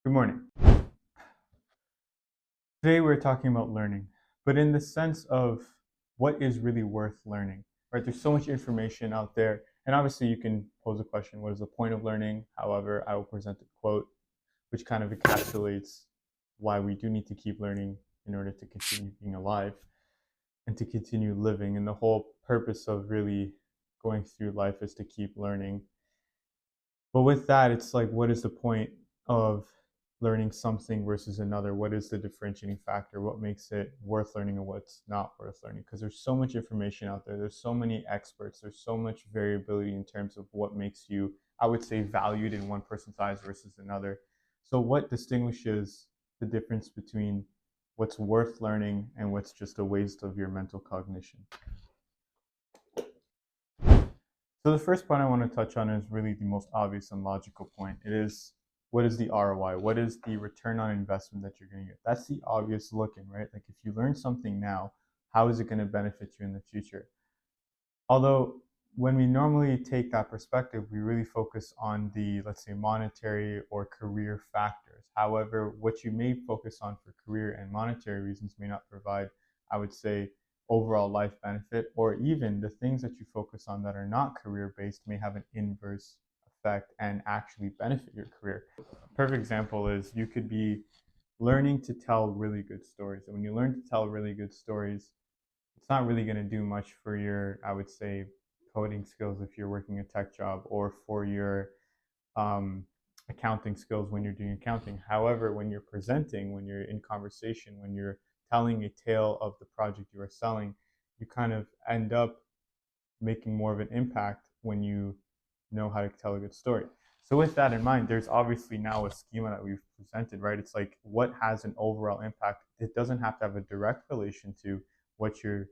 Good morning. Today we're talking about learning, but in the sense of what is really worth learning, right? There's so much information out there, and obviously you can pose a question, what is the point of learning? However, I will present a quote which kind of encapsulates why we do need to keep learning in order to continue being alive and to continue living. And the whole purpose of really going through life is to keep learning. But with that, it's like, what is the point of learning something versus another? What is the differentiating factor? What makes it worth learning and what's not worth learning? Because there's so much information out there. There's so many experts. There's so much variability in terms of what makes you, I would say, valued in one person's eyes versus another. So what distinguishes the difference between what's worth learning and what's just a waste of your mental cognition? So the first point I want to touch on is really the most obvious and logical point. It is, what is the ROI? What is the return on investment that you're going to get? That's the obvious looking, right? Like if you learn something now, how is it going to benefit you in the future? Although when we normally take that perspective, we really focus on the, let's say, monetary or career factors. However, what you may focus on for career and monetary reasons may not provide, I would say, overall life benefit, or even the things that you focus on that are not career based may have an inverse effect and actually benefit your career. A perfect example is you could be learning to tell really good stories. And when you learn to tell really good stories, it's not really going to do much for your, I would say, coding skills if you're working a tech job, or for your um, accounting skills when you're doing accounting. However, when you're presenting, when you're in conversation, when you're telling a tale of the project you are selling, you kind of end up making more of an impact when you know how to tell a good story. So with that in mind, there's obviously now a schema that we've presented, right? It's like what has an overall impact. It doesn't have to have a direct relation to what you're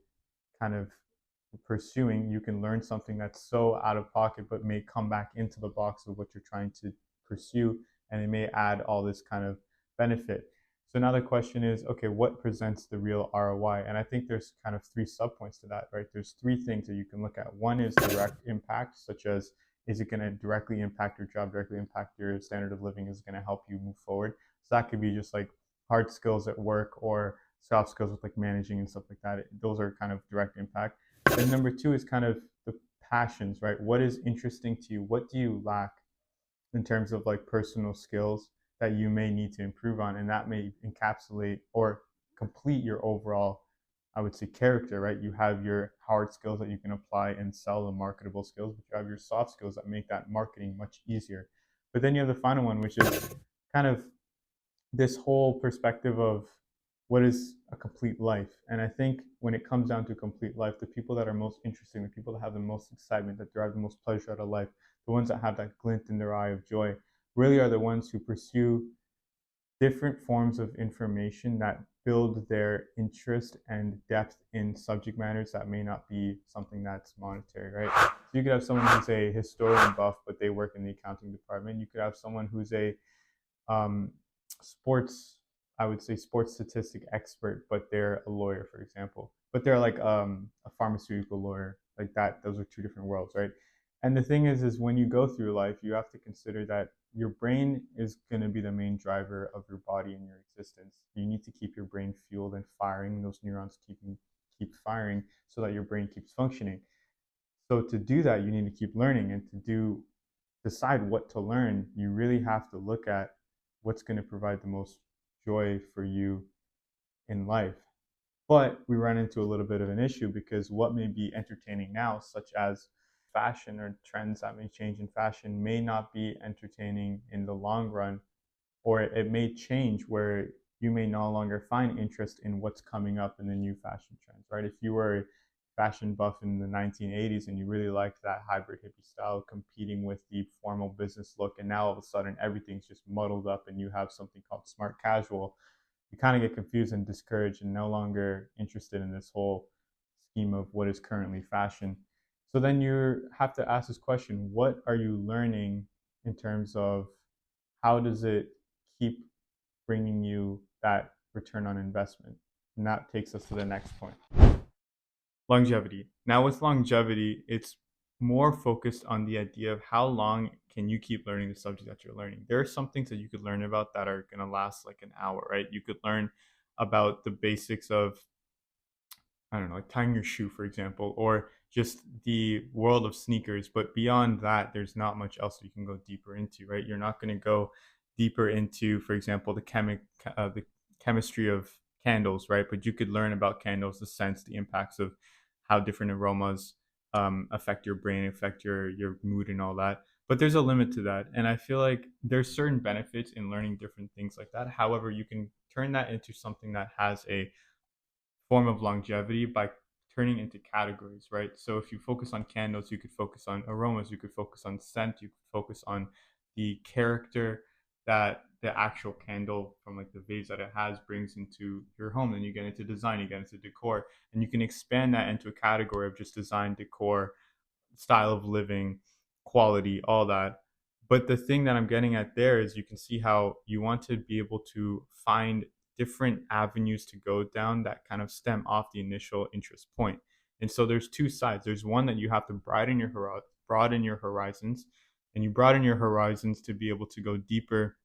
kind of pursuing. You can learn something that's so out of pocket but may come back into the box of what you're trying to pursue, and it may add all this kind of benefit. So now the question is, okay, what presents the real ROI? And I think there's kind of three subpoints to that, right? There's three things that you can look at. One is direct impact, such as, is it going to directly impact your job, directly impact your standard of living? Is it going to help you move forward? So that could be just like hard skills at work, or soft skills with like managing and stuff like that. Those are kind of direct impact. And number two is kind of the passions, right? What is interesting to you? What do you lack in terms of like personal skills that you may need to improve on? And that may encapsulate or complete your overall, I would say, character, right? You have your hard skills that you can apply and sell, the marketable skills, but you have your soft skills that make that marketing much easier. But then you have the final one, which is kind of this whole perspective of what is a complete life. And I think when it comes down to complete life, the people that are most interesting, the people that have the most excitement, that derive the most pleasure out of life, the ones that have that glint in their eye of joy, really are the ones who pursue different forms of information that build their interest and depth in subject matters that may not be something that's monetary, right? So you could have someone who's a historian buff, but they work in the accounting department. You could have someone who's a um, sports, I would say, sports statistic expert, but they're a lawyer, for example. But they're like a pharmaceutical lawyer, like that. Those are two different worlds, right? And the thing is when you go through life, you have to consider that your brain is going to be the main driver of your body and your existence. You need to keep your brain fueled and firing. Those neurons keep firing so that your brain keeps functioning. So to do that, you need to keep learning, and to decide what to learn, you really have to look at what's going to provide the most joy for you in life. But we run into a little bit of an issue, because what may be entertaining now, such as fashion or trends that may change in fashion, may not be entertaining in the long run, or it may change where you may no longer find interest in what's coming up in the new fashion trends, right? If you were a fashion buff in the 1980s and you really liked that hybrid hippie style competing with the formal business look, and now all of a sudden everything's just muddled up and you have something called smart casual, you kind of get confused and discouraged and no longer interested in this whole scheme of what is currently fashion. So then you have to ask this question, what are you learning in terms of how does it keep bringing you that return on investment? And that takes us to the next point. Longevity. Now with longevity, it's more focused on the idea of how long can you keep learning the subject that you're learning. There are some things that you could learn about that are going to last like an hour, right? You could learn about the basics of, I don't know, like tying your shoe, for example, or just the world of sneakers. But beyond that, there's not much else you can go deeper into, right? You're not going to go deeper into, for example, the chemistry of candles, right? But you could learn about candles, the scents, the impacts of how different aromas affect your brain, affect your mood, and all that. But there's a limit to that, and I feel like there's certain benefits in learning different things like that. However, you can turn that into something that has a form of longevity by turning into categories, right? So if you focus on candles, you could focus on aromas, you could focus on scent, you could focus on the character that the actual candle from like the vase that it has brings into your home. Then you get into design, you get into decor, and you can expand that into a category of just design, decor, style of living, quality, all that. But the thing that I'm getting at there is you can see how you want to be able to find different avenues to go down that kind of stem off the initial interest point. And so there's two sides. There's one that you have to broaden your horizons, and you broaden your horizons to be able to go deeper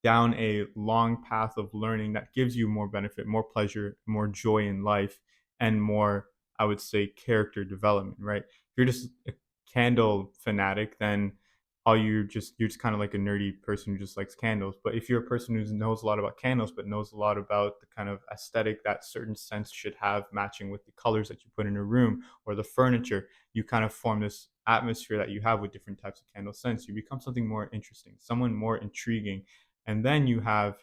down a long path of learning that gives you more benefit, more pleasure, more joy in life, and more, I would say, character development, right? If you're just a candle fanatic, then you're just kind of like a nerdy person who just likes candles. But if you're a person who knows a lot about candles, but knows a lot about the kind of aesthetic that certain scents should have matching with the colors that you put in a room or the furniture, you kind of form this atmosphere that you have with different types of candle scents. You become something more interesting, someone more intriguing, and then you have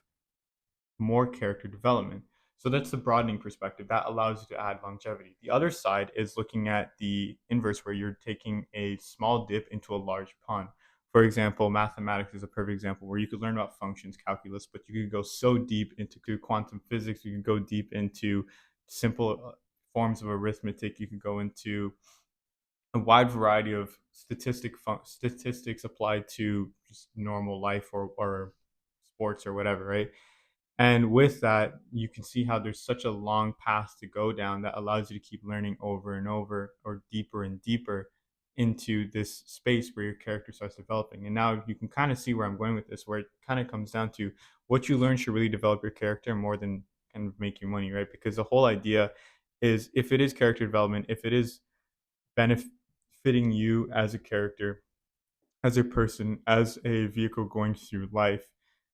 more character development. So that's the broadening perspective that allows you to add longevity. The other side is looking at the inverse, where you're taking a small dip into a large pond. For example, mathematics is a perfect example where you could learn about functions, calculus, but you could go so deep into quantum physics. You could go deep into simple forms of arithmetic. You could go into a wide variety of statistics applied to just normal life, or sports or whatever, right? And with that, you can see how there's such a long path to go down that allows you to keep learning over and over, or deeper and deeper into this space where your character starts developing. And now you can kind of see where I'm going with this, where it kind of comes down to what you learn should really develop your character more than kind of make you money, right? Because the whole idea is, if it is character development, if it is benefiting you as a character, as a person, as a vehicle going through life,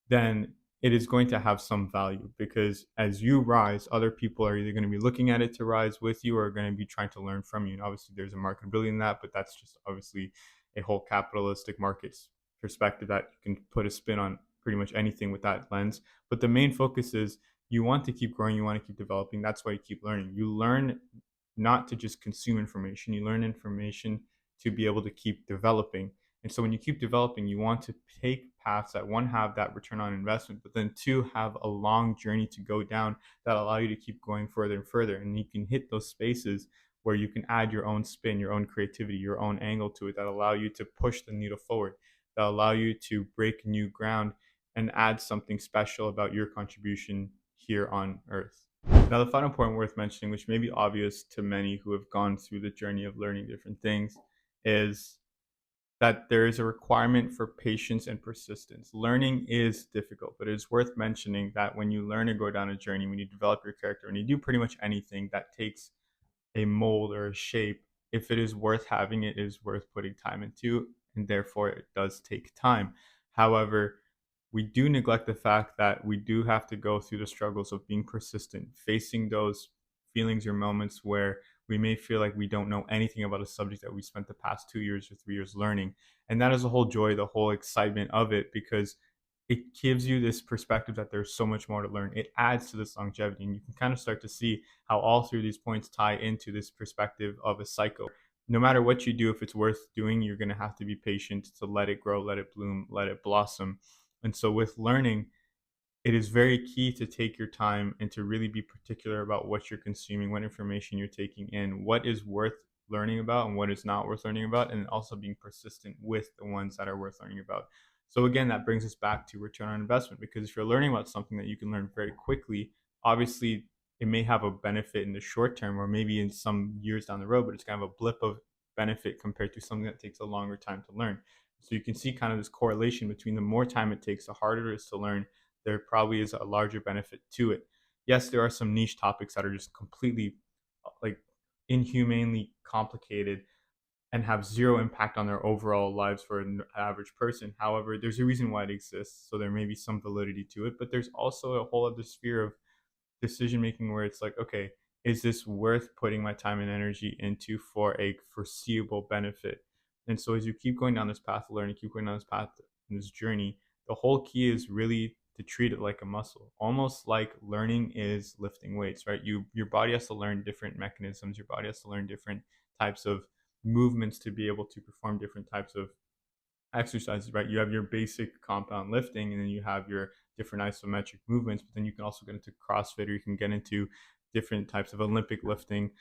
then it is going to have some value, because as you rise, other people are either going to be looking at it to rise with you, or are going to be trying to learn from you. And obviously, there's a marketability in that, but that's just obviously a whole capitalistic markets perspective that you can put a spin on pretty much anything with that lens. But the main focus is, you want to keep growing, you want to keep developing. That's why you keep learning. You learn not to just consume information, you learn information to be able to keep developing. And so when you keep developing, you want to take paths that, one, have that return on investment, but then two, have a long journey to go down that allow you to keep going further and further. And you can hit those spaces where you can add your own spin, your own creativity, your own angle to it, that allow you to push the needle forward, that allow you to break new ground and add something special about your contribution here on Earth. Now, the final point worth mentioning, which may be obvious to many who have gone through the journey of learning different things, is that there is a requirement for patience and persistence. Learning is difficult, but it is worth mentioning that when you learn to go down a journey, when you develop your character, when you do pretty much anything that takes a mold or a shape, if it is worth having, it is worth putting time into, and therefore it does take time. However, we do neglect the fact that we do have to go through the struggles of being persistent, facing those feelings or moments where we may feel like we don't know anything about a subject that we spent the past 2 years or 3 years learning. And that is the whole joy, the whole excitement of it, because it gives you this perspective that there's so much more to learn. It adds to this longevity, and you can kind of start to see how all three of these points tie into this perspective of a cycle. No matter what you do, if it's worth doing, you're going to have to be patient to let it grow, let it bloom, let it blossom. And so with learning, it is very key to take your time and to really be particular about what you're consuming, what information you're taking in, what is worth learning about and what is not worth learning about, and also being persistent with the ones that are worth learning about. So again, that brings us back to return on investment, because if you're learning about something that you can learn very quickly, obviously it may have a benefit in the short term or maybe in some years down the road, but it's kind of a blip of benefit compared to something that takes a longer time to learn. So you can see kind of this correlation between the more time it takes, the harder it is to learn, there probably is a larger benefit to it. Yes, there are some niche topics that are just completely like inhumanely complicated and have zero impact on their overall lives for an average person. However, there's a reason why it exists, so there may be some validity to it, but there's also a whole other sphere of decision making where it's like, okay, is this worth putting my time and energy into for a foreseeable benefit? And so as you keep going down this path of learning, keep going down this path in this journey, the whole key is really to treat it like a muscle, almost like learning is lifting weights, right? Your body has to learn different mechanisms, your body has to learn different types of movements to be able to perform different types of exercises, right? You have your basic compound lifting, and then you have your different isometric movements, but then you can also get into CrossFit, or you can get into different types of Olympic lifting.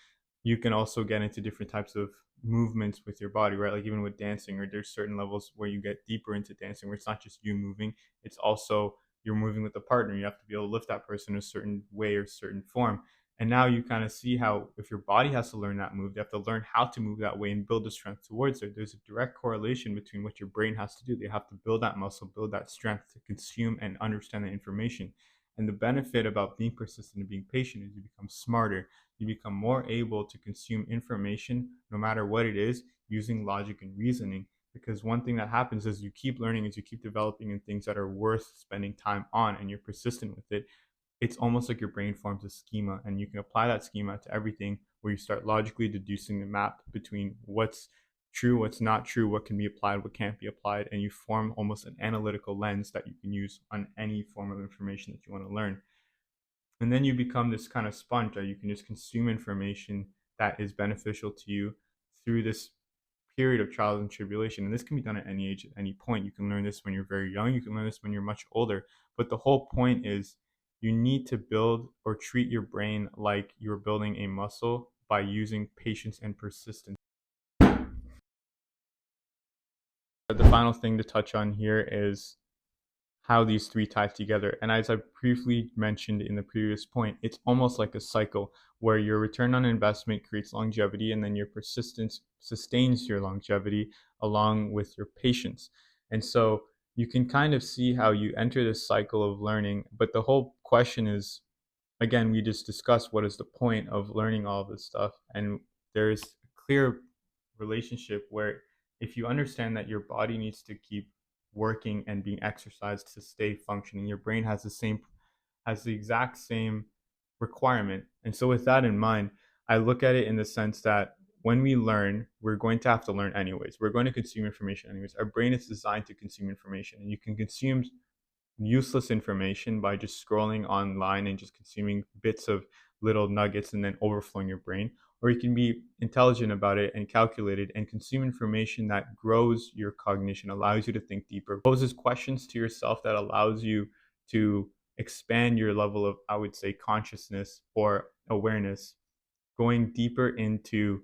You can also get into different types of movements with your body, right? Like even with dancing, or there's certain levels where you get deeper into dancing where it's not just you moving, it's also you're moving with a partner. You have to be able to lift that person in a certain way or certain form. And now you kind of see how if your body has to learn that move, you have to learn how to move that way and build the strength towards it. There's a direct correlation between what your brain has to do. They have to build that muscle, build that strength to consume and understand the information. And the benefit about being persistent and being patient is you become smarter. You become more able to consume information, no matter what it is, using logic and reasoning. Because one thing that happens is you keep learning, as you keep developing in things that are worth spending time on, and you're persistent with it, it's almost like your brain forms a schema, and you can apply that schema to everything where you start logically deducing the map between what's true, what's not true, what can be applied, what can't be applied, and you form almost an analytical lens that you can use on any form of information that you want to learn. And then you become this kind of sponge that you can just consume information that is beneficial to you through this period of trials and tribulation. And this can be done at any age, at any point. You can learn this when you're very young, you can learn this when you're much older. But the whole point is you need to build or treat your brain like you're building a muscle by using patience and persistence. The final thing to touch on here is how these three tie together. And as I briefly mentioned in the previous point, it's almost like a cycle where your return on investment creates longevity, and then your persistence sustains your longevity along with your patience. And so you can kind of see how you enter this cycle of learning. But the whole question is, again, we just discussed what is the point of learning all this stuff. And there's a clear relationship where if you understand that your body needs to keep working and being exercised to stay functioning, your brain has the exact same requirement. And so with that in mind, I look at it in the sense that when we learn, we're going to have to learn anyways. We're going to consume information anyways. Our brain is designed to consume information, and you can consume useless information by just scrolling online and just consuming bits of little nuggets and then overflowing your brain. Or you can be intelligent about it and calculated and consume information that grows your cognition, allows you to think deeper, poses questions to yourself that allows you to expand your level of, I would say, consciousness or awareness, going deeper into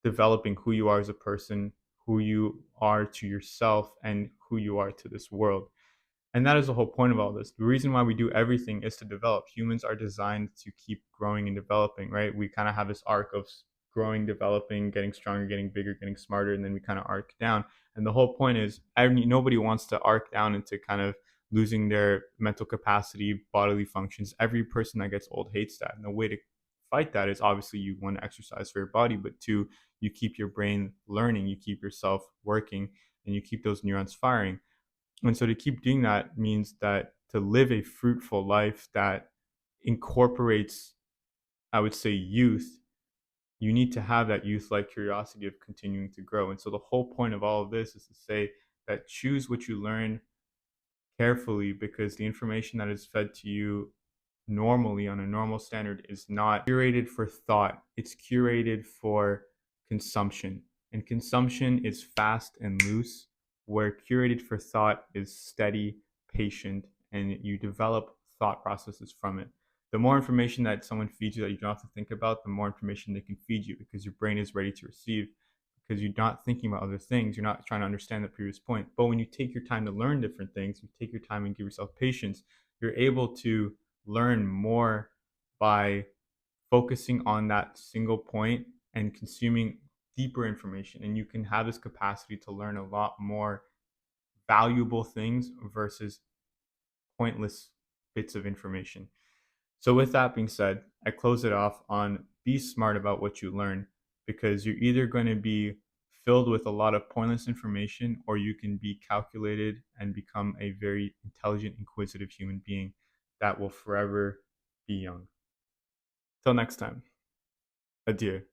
developing who you are as a person, who you are to yourself, and who you are to this world. And that is the whole point of all this. The reason why we do everything is to develop. Humans are designed to keep growing and developing, right? We kind of have this arc of growing, developing, getting stronger, getting bigger, getting smarter, and then we kind of arc down. And the whole point is nobody wants to arc down into kind of losing their mental capacity, bodily functions. Every person that gets old hates that. And the way to fight that is obviously you want to exercise for your body, but two, you keep your brain learning, you keep yourself working, and you keep those neurons firing. And so to keep doing that means that to live a fruitful life that incorporates, I would say, youth, you need to have that youth like curiosity of continuing to grow. And so the whole point of all of this is to say that choose what you learn carefully, because the information that is fed to you normally on a normal standard is not curated for thought, it's curated for consumption. And consumption is fast and loose, where curated for thought is steady, patient, and you develop thought processes from it. The more information that someone feeds you that you don't have to think about, the more information they can feed you, because your brain is ready to receive, because you're not thinking about other things. You're not trying to understand the previous point. But when you take your time to learn different things, you take your time and give yourself patience, you're able to learn more by focusing on that single point and consuming deeper information, and you can have this capacity to learn a lot more valuable things versus pointless bits of information. So, with that being said, I close it off on be smart about what you learn, because you're either going to be filled with a lot of pointless information, or you can be calculated and become a very intelligent, inquisitive human being that will forever be young. Till next time, adieu.